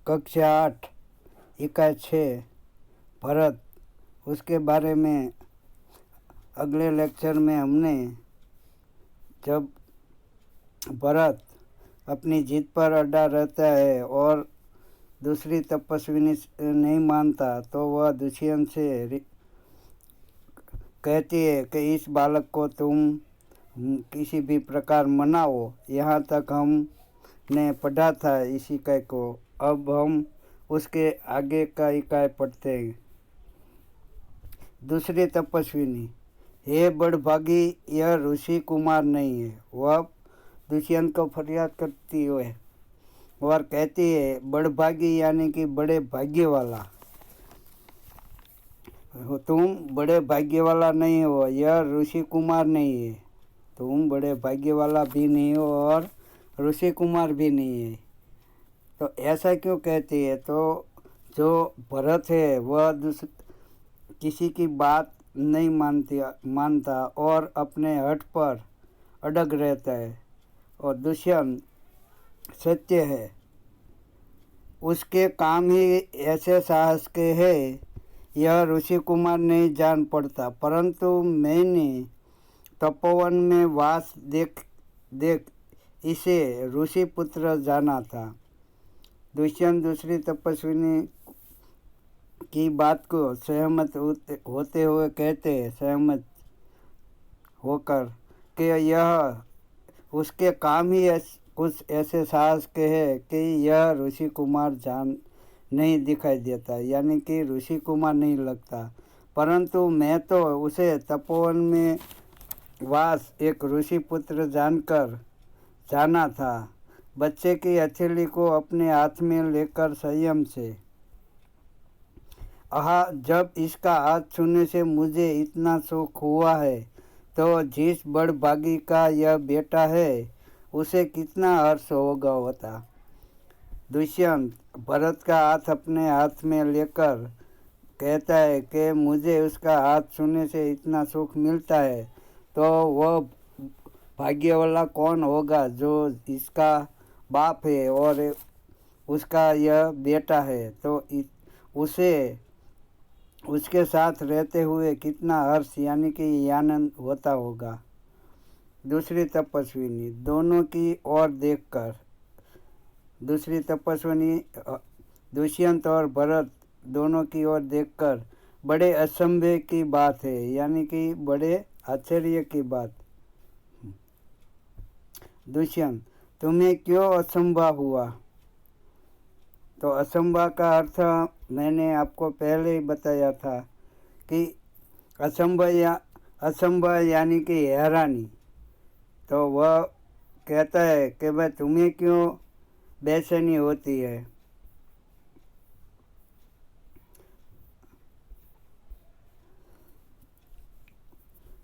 कक्षा 8 इकाई 6 भरत, उसके बारे में अगले लेक्चर में हमने जब भरत अपनी जीत पर अड़ा रहता है और दूसरी तपस्विनी नहीं मानता तो वह दुष्यंत से कहती है कि इस बालक को तुम किसी भी प्रकार मनाओ। यहाँ तक हमने पढ़ा था इस इकाई को, अब हम उसके आगे का इकाई पढ़ते हैं। दूसरी तपस्विनी, हे बड़भागी, यह ऋषि कुमार नहीं है। वह दुष्यंत को फरियाद करती है और कहती है बड़भागी यानी कि बड़े भाग्य वाला, तुम बड़े भाग्य वाला नहीं हो, यह ऋषि कुमार नहीं है। तुम बड़े भाग्य वाला भी नहीं हो और ऋषि कुमार भी नहीं है। तो ऐसा क्यों कहती है? तो जो भरत है वह किसी की बात नहीं मानता और अपने हठ पर अड़ग रहता है, और दुष्यंत सत्य है, उसके काम ही ऐसे साहस के हैं, यह ऋषि कुमार नहीं जान पड़ता। परंतु मैंने तपोवन में वास देख इसे ऋषि पुत्र जाना था। दुष्यंत दूसरी तपस्विनी की बात को सहमत होते हुए कहते हैं, सहमत होकर कि यह उसके काम ही कुछ ऐसे साहस के हैं कि यह ऋषि कुमार जान नहीं दिखाई देता, यानी कि ऋषि कुमार नहीं लगता। परंतु मैं तो उसे तपोवन में वास एक ऋषि पुत्र जानकर जाना था। बच्चे की हथेली को अपने हाथ में लेकर संयम से, आहा, जब इसका हाथ छूने से मुझे इतना सुख हुआ है तो जिस बड़भागी का यह बेटा है उसे कितना हर्ष होता। दुष्यंत भरत का हाथ अपने हाथ में लेकर कहता है कि मुझे उसका हाथ छूने से इतना सुख मिलता है तो वह भाग्य वाला कौन होगा जो इसका बाप है और उसका यह बेटा है, तो उसे उसके साथ रहते हुए कितना हर्ष यानी कि आनंद होता होगा। दूसरी तपस्विनी, दोनों की ओर देखकर, दूसरी तपस्विनी दुष्यंत और भरत दोनों की ओर देखकर, बड़े असंभव की बात है, यानी कि बड़े आश्चर्य की बात। दुष्यंत, तुम्हें क्यों असंभव हुआ? तो असंभव का अर्थ मैंने आपको पहले ही बताया था कि असंभव यानी कि हैरानी। तो वह कहता है कि भाई तुम्हें क्यों बेचैनी होती है?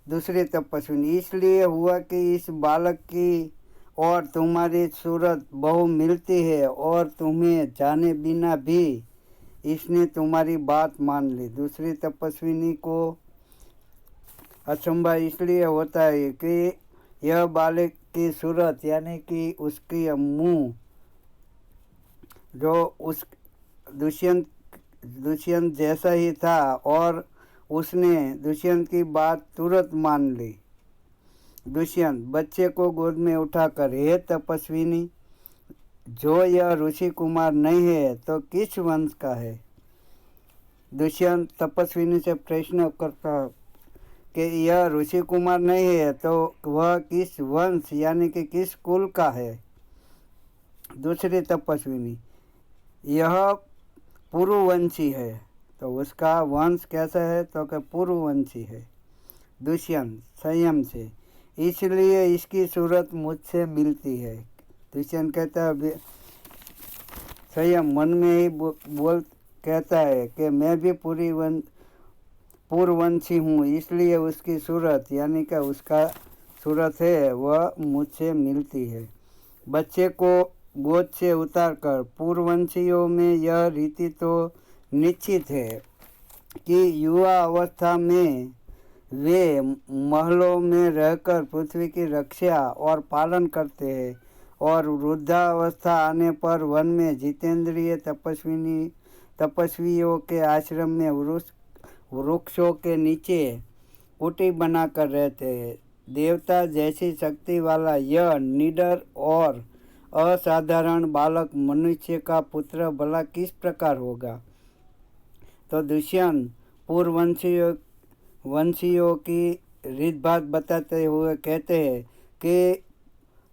दूसरी तपस्विनी, इसलिए हुआ कि इस बालक की और तुम्हारी सूरत बहु मिलती है और तुम्हें जाने बिना भी इसने तुम्हारी बात मान ली। दूसरी तपस्विनी को असंभव इसलिए होता है कि यह बालक की सूरत यानी कि उसकी मुंह जो उस दुष्यंत जैसा ही था और उसने दुष्यंत की बात तुरंत मान ली। दुष्यंत बच्चे को गोद में उठाकर, हे तपस्विनी, जो यह ऋषि कुमार नहीं है तो किस वंश का है? दुष्यंत तपस्विनी से प्रश्न करता कि यह ऋषि कुमार नहीं है तो वह किस वंश यानी कि किस कुल का है? दूसरी तपस्विनी, यह पूर्ववंशी है। तो उसका वंश कैसा है? तो कि पूर्ववंशी है। दुष्यंत संयम से, इसलिए इसकी सूरत मुझसे मिलती है। दुष्यंत कहता है, संयम मन में ही बोल कहता है कि मैं भी पूर्ववंशी हूँ, इसलिए उसकी सूरत यानी कि उसका सूरत है वह मुझसे मिलती है। बच्चे को गोद से उतारकर, पूर्ववंशियों में यह रीति तो निश्चित है कि युवा अवस्था में वे महलों में रहकर पृथ्वी की रक्षा और पालन करते हैं और वृद्धावस्था आने पर वन में जितेंद्रिय तपस्वियों के आश्रम में वृक्षों के नीचे कुटी बनाकर रहते हैं। देवता जैसी शक्ति वाला यह निडर और असाधारण बालक मनुष्य का पुत्र भला किस प्रकार होगा। तो दुष्यंत पूर्ववंशियों की रीत बात बताते हुए कहते हैं कि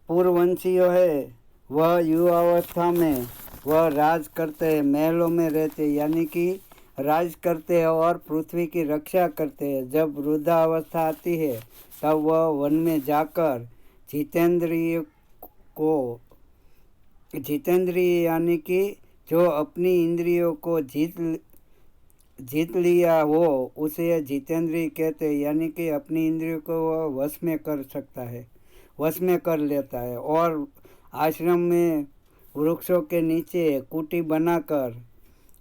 पूर्ववंशियों है वह युवावस्था में वह राज करते हैं, महलों में रहते यानी कि राज करते हैं और पृथ्वी की रक्षा करते हैं। जब वृद्धावस्था आती है तब वह वन में जाकर जितेंद्रिय यानी कि जो अपनी इंद्रियों को जीत लिया हो उसे जितेंद्रिय कहते हैं, यानी कि अपनी इंद्रियों को वह वश में कर सकता है, वश में कर लेता है। और आश्रम में वृक्षों के नीचे कुटी बनाकर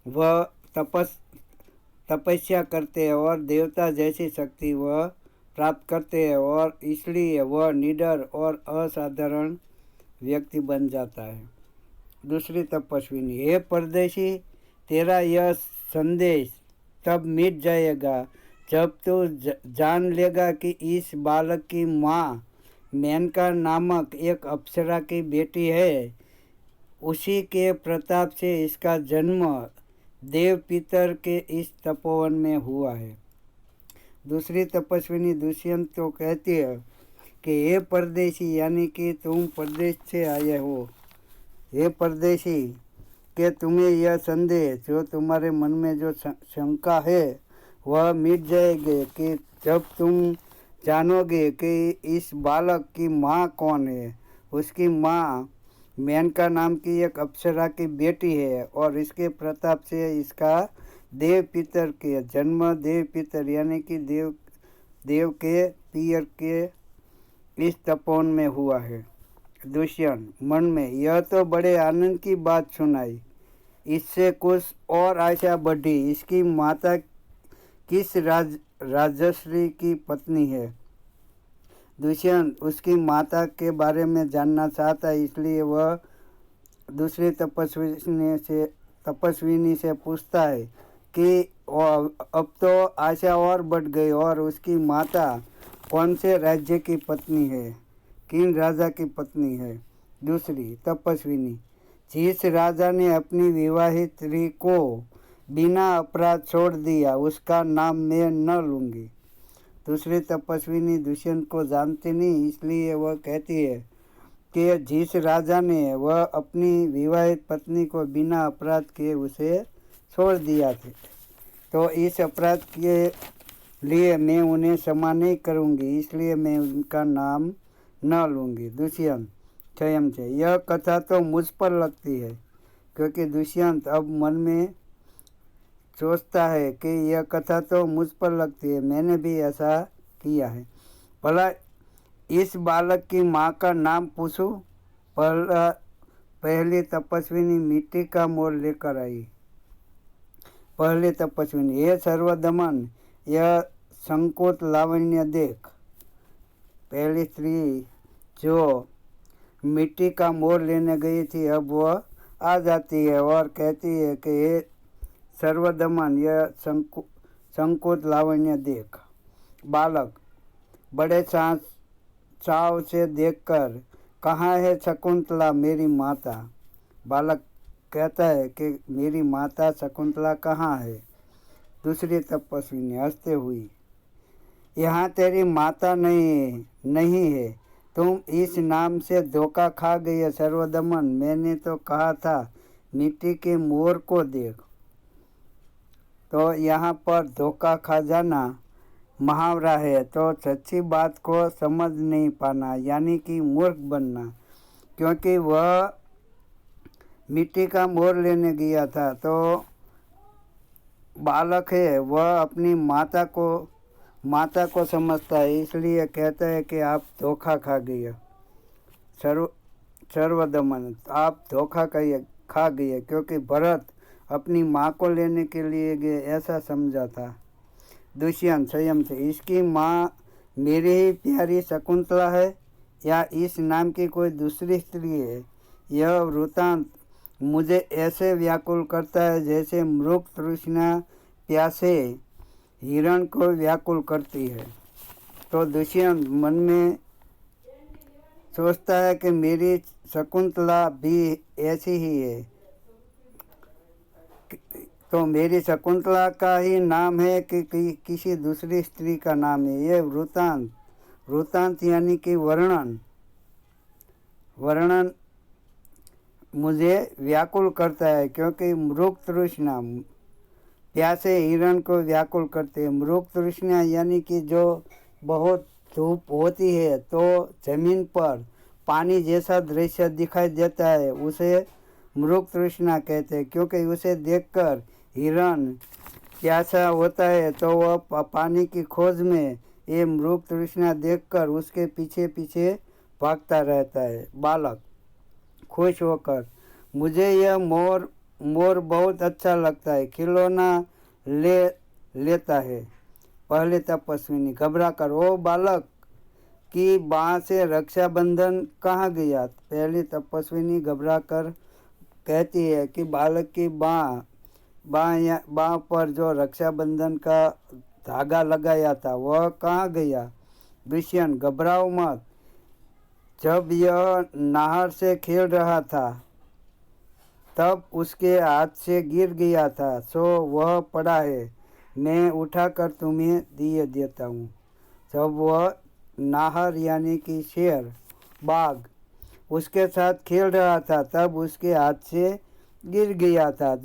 वह तपस्या करते हैं और देवता जैसी शक्ति वह प्राप्त करते हैं और इसलिए वह निडर और असाधारण व्यक्ति बन जाता है। दूसरी तपस्विनी, हे परदेशी, तेरा यह संदेश तब मिट जाएगा जब तू जान लेगा कि इस बालक की माँ मेनका नामक एक अप्सरा की बेटी है। उसी के प्रताप से इसका जन्म देव पितर के इस तपोवन में हुआ है। दूसरी तपस्विनी दुष्यंत तो कहती है कि हे परदेशी, यानी कि तुम परदेश से आए हो, हे परदेशी, कि तुम्हें यह संदेह जो तुम्हारे मन में जो शंका है वह मिट जाएगी कि जब तुम जानोगे कि इस बालक की माँ कौन है। उसकी माँ मेनका नाम की एक अप्सरा की बेटी है और इसके प्रताप से इसका देव पितर के जन्म, देव पितर यानी कि देव के पियर के इस तपोवन में हुआ है। दुष्यंत मन में, यह तो बड़े आनंद की बात सुनाई, इससे कुछ और आशा बढ़ी। इसकी माता किस राजश्री की पत्नी है। दुष्यंत उसकी माता के बारे में जानना चाहता है, इसलिए वह दूसरी तपस्विनी से पूछता है कि अब तो आशा और बढ़ गई और उसकी माता कौन से राज्य की पत्नी है, किन राजा की पत्नी है। दूसरी तपस्विनी, जिस राजा ने अपनी विवाहित स्त्री को बिना अपराध छोड़ दिया उसका नाम मैं न लूँगी। दूसरी तपस्विनी दुष्यंत को जानती नहीं, इसलिए वह कहती है कि जिस राजा ने वह अपनी विवाहित पत्नी को बिना अपराध किए उसे छोड़ दिया था, तो इस अपराध के लिए मैं उन्हें क्षमा नहीं करूँगी, इसलिए मैं उनका नाम न लूँगी। दुष्यंत स्वयं से, यह कथा तो मुझ पर लगती है, क्योंकि दुष्यंत अब मन में सोचता है कि यह कथा तो मुझ पर लगती है, मैंने भी ऐसा किया है। भला इस बालक की माँ का नाम पूछूं। पहली तपस्विनी मिट्टी का मोर लेकर आई। पहली तपस्विनी, हे सर्वदमन, यह संकोच लावण्य देख। पहली स्त्री जो मिट्टी का मोर लेने गई थी अब वह आ जाती है और कहती है कि हे सर्वदमन, यह संकोच लावण्य देख। बालक बड़े चाव से देखकर, कहाँ है शकुंतला मेरी माता। बालक कहता है कि मेरी माता शकुंतला कहाँ है। दूसरी तपस्विनी हंसते हुई, यहाँ तेरी माता नहीं है, तुम इस नाम से धोखा खा गई है सर्वदमन। मैंने तो कहा था मिट्टी के मोर को देख। तो यहाँ पर धोखा खा जाना मुहावरा है, तो सच्ची बात को समझ नहीं पाना यानी कि मूर्ख बनना, क्योंकि वह मिट्टी का मोर लेने गया था। तो बालक है वह अपनी माता को समझता है, इसलिए कहता है कि आप धोखा खा गए सर्वदमन, आप धोखा खा गए, क्योंकि भरत अपनी माँ को लेने के लिए गए ऐसा समझा था। दुष्यंत स्वयं से, इसकी माँ मेरी ही प्यारी शकुंतला है, या इस नाम की कोई दूसरी स्त्री है। यह वृत्तांत मुझे ऐसे व्याकुल करता है जैसे मृग तृष्णा प्यासे हिरण को व्याकुल करती है। तो दुष्यंत मन में सोचता है कि मेरी शकुंतला भी ऐसी ही है। तो मेरी शकुंतला का ही नाम है कि किसी दूसरी स्त्री का नाम है। ये वृत्तांत वृत्तांत यानी कि वर्णन वर्णन मुझे व्याकुल करता है, क्योंकि मृग तृष्णा प्यासे हिरण को व्याकुल करते हैं। मृग तृष्णा यानी कि जो बहुत धूप होती है तो जमीन पर पानी जैसा दृश्य दिखाई देता है, उसे मृग तृष्णा कहते हैं। क्योंकि उसे देखकर हिरण प्यासा होता है तो वह पानी की खोज में ये मृग तृष्णा देखकर उसके पीछे पीछे भागता रहता है। बालक खुश होकर, मुझे यह मोर बहुत अच्छा लगता है, खिलौना लेता है। पहले तपस्विनी घबरा कर, ओ बालक की बाँ से रक्षाबंधन कहाँ गया? पहली तपस्विनी घबरा कर कहती है कि बालक की बाँ पर जो रक्षाबंधन का धागा लगाया था वह कहाँ गया? दुष्यंत घबराओ मत, जब यह नहर से खेल रहा था तब उसके हाथ से गिर गया था, सो वह पड़ा है, मैं उठाकर तुम्हें दिए देता हूँ। जब वह नाहर यानी कि शेर बाघ उसके साथ खेल रहा था तब उसके हाथ से गिर गया था,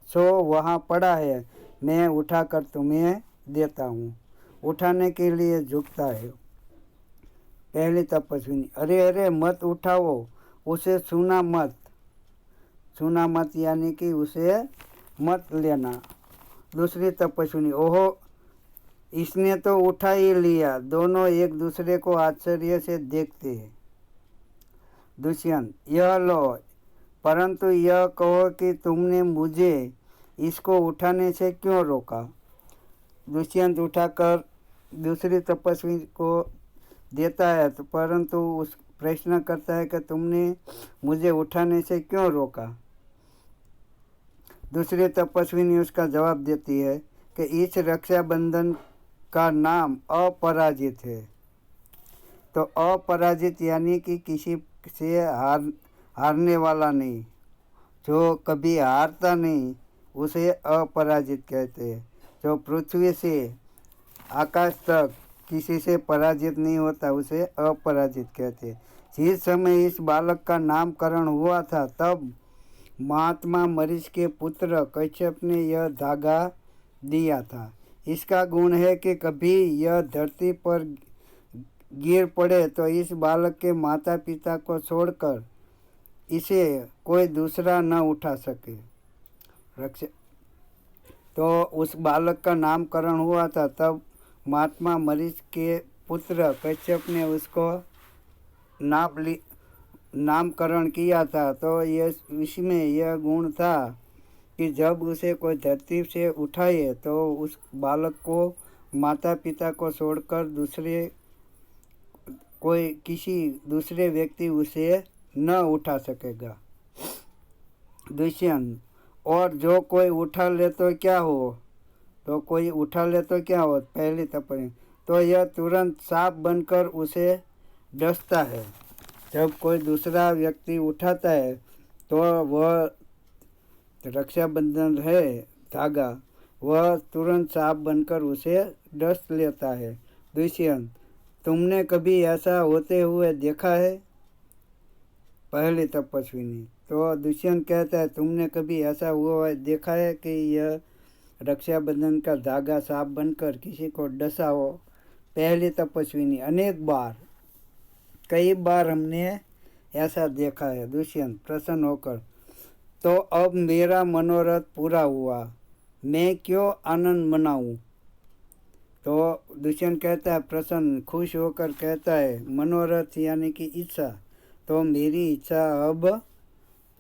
सो वहाँ पड़ा है, मैं उठाकर तुम्हें देता हूँ। उठाने के लिए झुकता है। पहली तपस्विनी, अरे अरे मत उठाओ, उसे छूना मत यानी कि उसे मत लेना। दूसरी तपस्विनी, ओहो इसने तो उठा ही लिया। दोनों एक दूसरे को आश्चर्य से देखते हैं। दुष्यंत, यह लो, परंतु यह कहो कि तुमने मुझे इसको उठाने से क्यों रोका? दुष्यंत उठाकर दूसरी तपस्वी को देता है, तो परंतु उस प्रश्न करता है कि तुमने मुझे उठाने से क्यों रोका? दूसरी तपस्विनी उसका जवाब देती है कि इस रक्षाबंधन का नाम अपराजित है। तो अपराजित यानी कि किसी से हारने वाला नहीं, जो कभी हारता नहीं उसे अपराजित कहते हैं। जो पृथ्वी से आकाश तक किसी से पराजित नहीं होता उसे अपराजित कहते हैं। जिस समय इस बालक का नामकरण हुआ था तब महात्मा मरीच के पुत्र कश्यप ने यह धागा दिया था। इसका गुण है कि कभी यह धरती पर गिर पड़े तो इस बालक के माता पिता को छोड़कर इसे कोई दूसरा न उठा सके। तो उस बालक का नामकरण हुआ था तब महात्मा मरीच के पुत्र कश्यप ने उसको नामकरण किया था। तो इसमें यह गुण था कि जब उसे कोई धरती से उठाए तो उस बालक को माता पिता को छोड़कर किसी दूसरे व्यक्ति उसे न उठा सकेगा। दुष्यंत, और जो कोई उठा ले तो क्या हो? पहली तपस्वी, तो यह तुरंत सांप बनकर उसे डसता है। जब कोई दूसरा व्यक्ति उठाता है तो वह रक्षाबंधन है धागा, वह तुरंत सांप बनकर उसे डस लेता है। दुष्यंत, तुमने कभी ऐसा होते हुए देखा है? पहली तपस्विनी, तो दुष्यंत कहता है, तुमने कभी ऐसा हुआ देखा है कि यह रक्षाबंधन का धागा सांप बनकर किसी को डसा हो? पहली तपस्विनी, अनेक बार, कई बार हमने ऐसा देखा है। दुष्यंत प्रसन्न होकर, तो अब मेरा मनोरथ पूरा हुआ, मैं क्यों आनंद मनाऊं? तो दुष्यंत कहता है, प्रसन्न खुश होकर कहता है, मनोरथ यानी कि इच्छा, तो मेरी इच्छा अब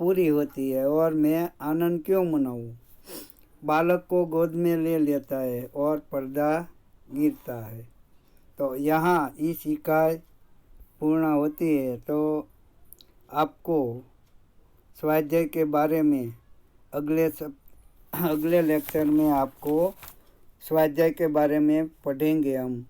पूरी होती है और मैं आनंद क्यों मनाऊं? बालक को गोद में ले लेता है और पर्दा गिरता है। तो यहाँ इस इकाई पूर्ण होती है तो आपको स्वाध्याय के बारे में अगले लेक्चर में आपको स्वाध्याय के बारे में पढ़ेंगे हम।